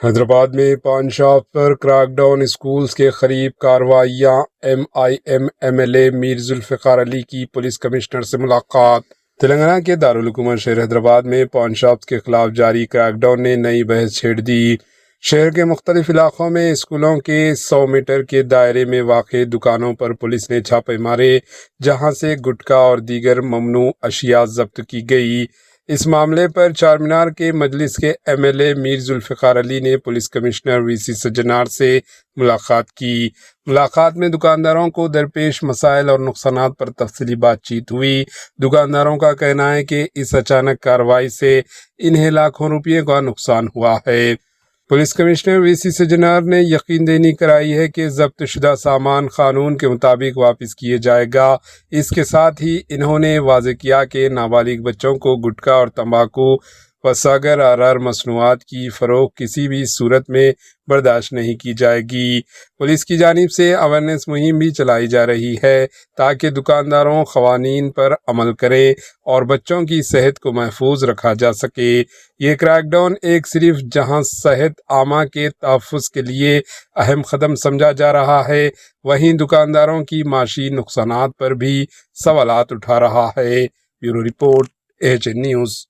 حیدرآباد میں پان شاپ پر crack down, schools کے قریب کارروائیاں، ایم ایل اے میر ذوالفقار علی کی پولیس کمشنر سے ملاقات۔ تلنگانہ کے دارالحکومت شہر حیدرآباد میں پان شاپس کے خلاف جاری کریک ڈاؤن نے نئی بحث چھیڑ دی۔ شہر کے مختلف علاقوں میں اسکولوں کے 100 میٹر کے دائرے میں واقع دکانوں پر پولیس نے چھاپے مارے، جہاں سے گٹکا اور دیگر ممنوع اشیاء ضبط کی گئی۔ اس معاملے پر چار مینار کے مجلس کے ایم ایل اے میر ذوالفقار علی نے پولیس کمشنر وی سی سجنار سے ملاقات کی۔ ملاقات میں دکانداروں کو درپیش مسائل اور نقصانات پر تفصیلی بات چیت ہوئی۔ دکانداروں کا کہنا ہے کہ اس اچانک کارروائی سے انہیں لاکھوں روپے کا نقصان ہوا ہے۔ پولیس کمشنر وی سی سجنار نے یقین دہانی کرائی ہے کہ ضبط شدہ سامان قانون کے مطابق واپس کیے جائے گا۔ اس کے ساتھ ہی انہوں نے واضح کیا کہ نابالغ بچوں کو گٹکا اور تمباکو و دیگر مصنوعات کی فروخت کسی بھی صورت میں برداشت نہیں کی جائے گی۔ پولیس کی جانب سے اویئرنیس مہم بھی چلائی جا رہی ہے تاکہ دکانداروں قوانین پر عمل کریں اور بچوں کی صحت کو محفوظ رکھا جا سکے۔ یہ کریک ڈاؤن ایک صرف جہاں صحت عامہ کے تحفظ کے لیے اہم قدم سمجھا جا رہا ہے، وہیں دکانداروں کی معاشی نقصانات پر بھی سوالات اٹھا رہا ہے۔ Bureau report, AHN news.